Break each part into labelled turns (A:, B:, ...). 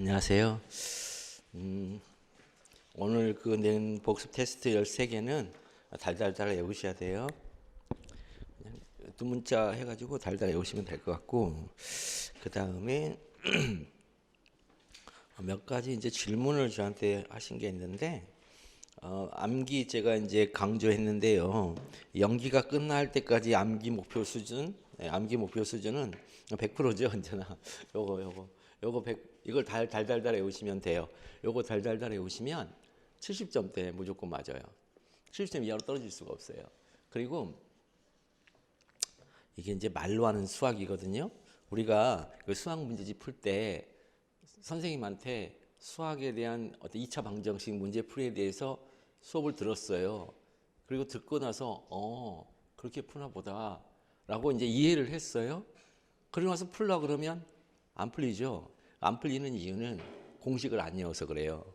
A: 안녕하세요. 오늘 그 낸 복습 테스트 13개는 달달달 외우셔야 돼요. 그냥 두 문자 해가지고 달달 외우시면 될 것 같고, 그 다음에 몇 가지 이제 질문을 저한테 하신 게 있는데, 암기 제가 이제 강조했는데요. 연기가 끝날 때까지 암기 목표 수준, 암기 목표 수준은 100%죠, 언제나. 요거 100, 이걸 달달달 외우시면 돼요. 요거 달달달 외우시면 70점대 무조건 맞아요. 70점 이하로 떨어질 수가 없어요. 그리고 이게 이제 말로 하는 수학이거든요. 우리가 그 수학 문제집 풀 때 선생님한테 수학에 대한 어떤 2차 방정식 문제 풀이에 대해서 수업을 들었어요. 그리고 듣고 나서 그렇게 푸나 보다 라고 이제 이해를 했어요. 그러고 나서 풀려고 그러면 안 풀리죠. 안 풀리는 이유는 공식을 안 외워서 그래요.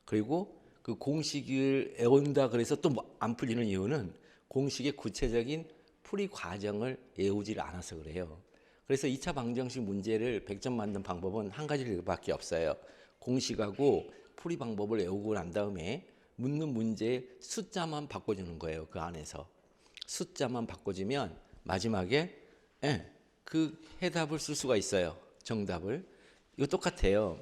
A: 그리고 그 공식을 외운다 그래서 또 안 풀리는 이유는 공식의 구체적인 풀이 과정을 외우질 않아서 그래요. 그래서 2차 방정식 문제를 100점 만든 방법은 한 가지밖에 없어요. 공식하고 풀이 방법을 외우고 난 다음에 묻는 문제의 숫자만 바꿔주는 거예요. 그 안에서. 숫자만 바꿔주면 마지막에 그 해답을 쓸 수가 있어요. 정답을. 이거 똑같아요.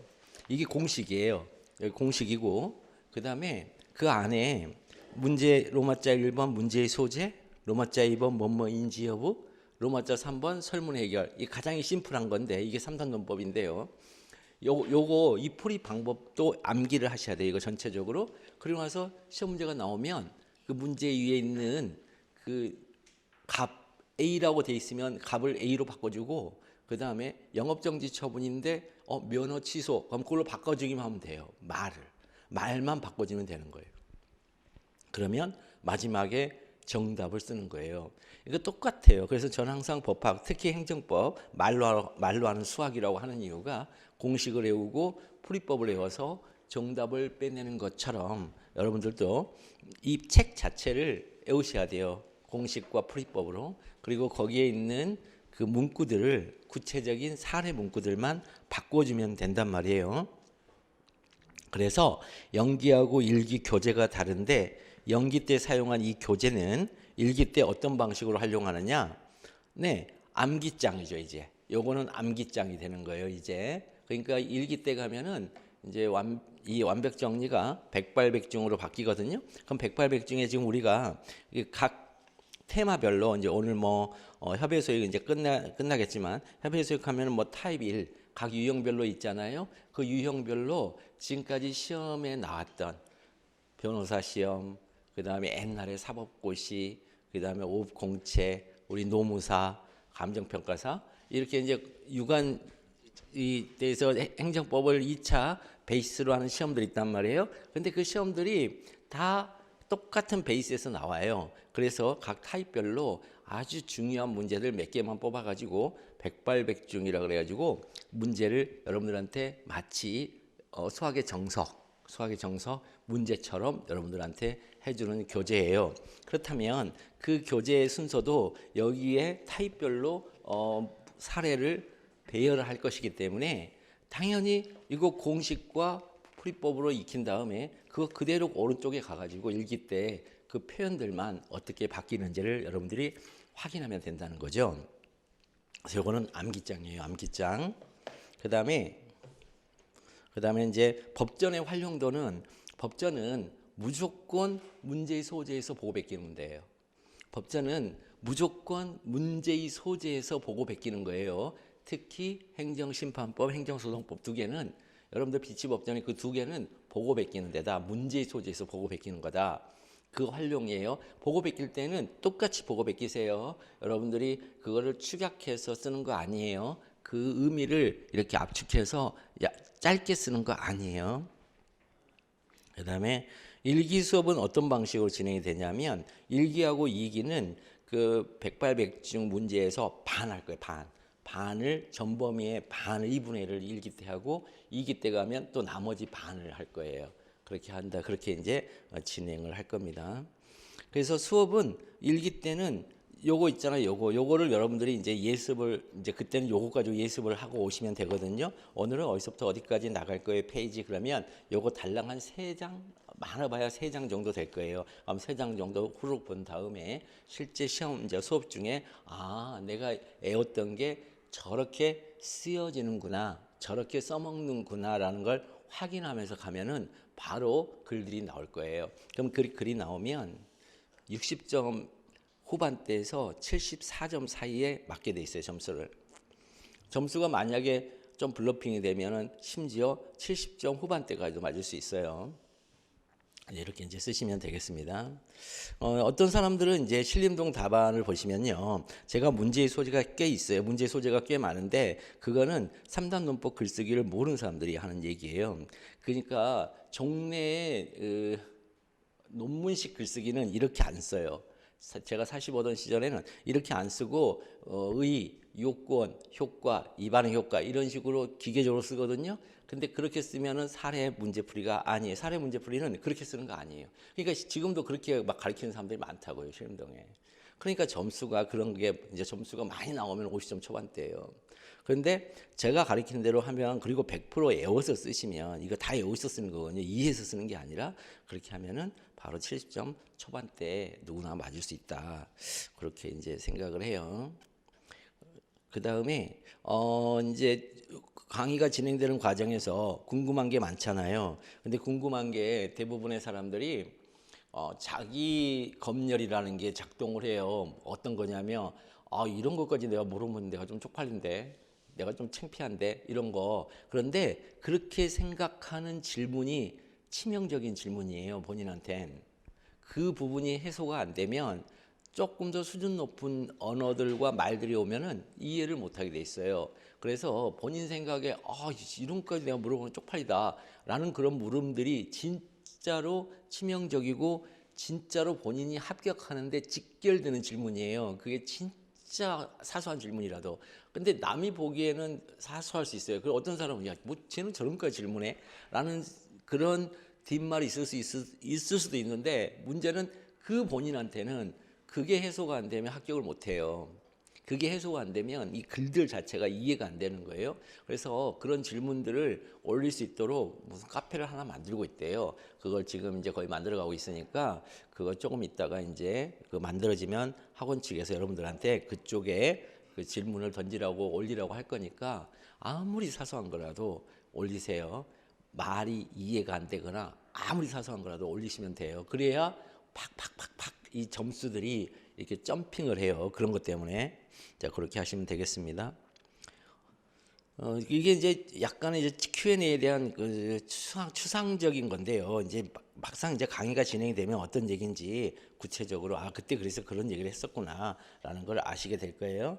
A: 이게 공식이에요. 여기 공식이고, 그 다음에 그 안에 문제 로마자 1번 문제의 소재, 로마자 2번 뭐뭐인지 여부, 로마자 3번 설문 해결. 이 가장 심플한 건데 이게 3단 논법인데요. 요거 이 풀이 방법도 암기를 하셔야 돼요. 이거 전체적으로. 그리고 나서 시험 문제가 나오면 그 문제 위에 있는 그 값 A라고 돼 있으면 값을 A로 바꿔주고, 그 다음에 영업정지 처분인데 면허 취소, 그럼 그걸로 바꿔주기만 하면 돼요. 말만 바꿔주면 되는 거예요. 그러면 마지막에 정답을 쓰는 거예요. 이거 똑같아요. 그래서 저는 항상 법학, 특히 행정법, 말로 하는 수학이라고 하는 이유가 공식을 외우고 풀이법을 외워서 정답을 빼내는 것처럼 여러분들도 이 책 자체를 외우셔야 돼요. 공식과 풀이법으로. 그리고 거기에 있는 그 문구들을 구체적인 사례 문구들만 바꿔주면 된단 말이에요. 그래서 연기하고 일기 교재가 다른데, 연기 때 사용한 이 교재는 일기 때 어떤 방식으로 활용하느냐? 네, 암기장이죠, 이제. 요거는 암기장이 되는 거예요, 이제. 그러니까 일기 때 가면은 이제 이 완벽 정리가 백발백중으로 바뀌거든요. 그럼 백발백중에 지금 우리가 각 테마별로 이제 오늘 협의소육 이제 끝나겠지만, 협의소육 하면은 타입 1, 각 유형별로 있잖아요. 그 유형별로 지금까지 시험에 나왔던 변호사 시험, 그 다음에 옛날에 사법고시, 그 다음에 오업공채, 우리 노무사, 감정평가사, 이렇게 이제 유관 이 대해서 행정법을 2차 베이스로 하는 시험들이 있단 말이에요. 근데 그 시험들이 다 똑같은 베이스에서 나와요. 그래서 각 타입별로 아주 중요한 문제들 몇 개만 뽑아가지고 백발백중이라 그래가지고 문제를 여러분들한테 마치 수학의 정석 문제처럼 여러분들한테 해주는 교재예요. 그렇다면 그 교재의 순서도 여기에 타입별로 사례를 배열을 할 것이기 때문에 당연히 이거 공식과 풀이법으로 익힌 다음에 그거 그대로 오른쪽에 가가지고 일기 때 그 표현들만 어떻게 바뀌는지를 여러분들이 확인하면 된다는 거죠. 그래서 이거는 암기장이에요. 암기장. 그 다음에 이제 법전의 활용도는, 법전은 무조건 문제의 소재에서 보고 베끼는 문제예요. 법전은 무조건 문제의 소재에서 보고 베끼는 거예요. 특히 행정심판법, 행정소송법 두 개는 여러분들 비치법전의 그 두 개는 보고 베끼는 데다, 문제의 소재에서 보고 베끼는 거다. 그 활용이에요. 보고 베낄 때는 똑같이 보고 베끼세요. 여러분들이 그거를 축약해서 쓰는 거 아니에요. 그 의미를 이렇게 압축해서 짧게 쓰는 거 아니에요. 그 다음에 일기 수업은 어떤 방식으로 진행이 되냐면, 일기하고 이기는 그 백발백중 문제에서 반 할 거예요. 반을 전범위의 반을 2분의 1을 일기 때 하고, 이기 때 가면 또 나머지 반을 할 거예요. 그렇게 이제 진행을 할 겁니다. 그래서 수업은 일기 때는 요거 있잖아요. 요거를 여러분들이 이제 예습을 이제 그때는 요거 가지고 예습을 하고 오시면 되거든요. 오늘은 어디서부터 어디까지 나갈 거예요 페이지 그러면 요거 달랑 한 3장 많아봐야 3장 정도 될 거예요. 그럼 3장 정도 후루룩 본 다음에 실제 시험 이제 수업 중에 아 내가 애웠던 게 저렇게 쓰여지는구나 저렇게 써먹는구나라는 걸 확인하면서 가면은 바로 글들이 나올 거예요. 그럼 글이 나오면 60점 후반대에서 74점 사이에 맞게 돼 있어요. 점수가 만약에 좀 블러핑이 되면은 심지어 70점 후반대까지도 맞을 수 있어요. 이렇게 이제 쓰시면 되겠습니다. 어떤 사람들은 이제 신림동 답안을 보시면요. 제가 문제의 소지가 꽤 있어요. 문제의 소지가 꽤 많은데 그거는 3단 논법 글쓰기를 모르는 사람들이 하는 얘기예요. 그러니까 종래의 논문식 글쓰기는 이렇게 안 써요. 제가 45던 시절에는 이렇게 안 쓰고 의, 요건, 효과, 이반응 효과 이런 식으로 기계적으로 쓰거든요. 근데 그렇게 쓰면은 사례 문제풀이가 아니에요. 사례 문제풀이는 그렇게 쓰는 거 아니에요. 그러니까 지금도 그렇게 막 가르치는 사람들이 많다고요, 신림동에. 그러니까 점수가 그런 게 이제 점수가 많이 나오면 50점 초반대예요. 그런데 제가 가르치는 대로 하면 그리고 100% 외워서 쓰시면 이거 다 외워서 쓰는 거거든요. 이해해서 쓰는 게 아니라 그렇게 하면은 바로 70점 초반대 누구나 맞을 수 있다. 그렇게 이제 생각을 해요. 그 다음에 이제 강의가 진행되는 과정에서 궁금한 게 많잖아요. 근데 궁금한 게 대부분의 사람들이 자기 검열이라는 게 작동을 해요. 어떤 거냐면 이런 것까지 내가 모르면 내가 좀 쪽팔린데 내가 좀 창피한데 이런 거. 그런데 그렇게 생각하는 질문이 치명적인 질문이에요. 본인한텐. 그 부분이 해소가 안 되면 조금 더 수준 높은 언어들과 말들이 오면은 이해를 못하게 돼 있어요. 그래서 본인 생각에 이런 것까지 내가 물어보면 쪽팔리다라는 그런 물음들이 진짜로 치명적이고 진짜로 본인이 합격하는데 직결되는 질문이에요. 그게 진짜 사소한 질문이라도. 근데 남이 보기에는 사소할 수 있어요. 그리고 어떤 사람은 뭐 쟤는 저런 거까지 질문해? 라는 그런 뒷말이 있을 수도 있는데 문제는 그 본인한테는 그게 해소가 안 되면 합격을 못 해요. 그게 해소가 안 되면 이 글들 자체가 이해가 안 되는 거예요. 그래서 그런 질문들을 올릴 수 있도록 무슨 카페를 하나 만들고 있대요. 그걸 지금 이제 거의 만들어가고 있으니까 그거 조금 있다가 이제 그 만들어지면 학원 측에서 여러분들한테 그쪽에 그 질문을 던지라고 올리라고 할 거니까 아무리 사소한 거라도 올리세요. 말이 이해가 안 되거나 아무리 사소한 거라도 올리시면 돼요. 그래야 팍팍팍팍 이 점수들이 이렇게 점핑을 해요. 그런 것 때문에 자 그렇게 하시면 되겠습니다. 이게 이제 약간의 이제 Q&A에 대한 그 추상적인 건데요. 이제 막상 이제 강의가 진행이 되면 어떤 얘기인지 구체적으로 그때 그래서 그런 얘기를 했었구나라는 걸 아시게 될 거예요.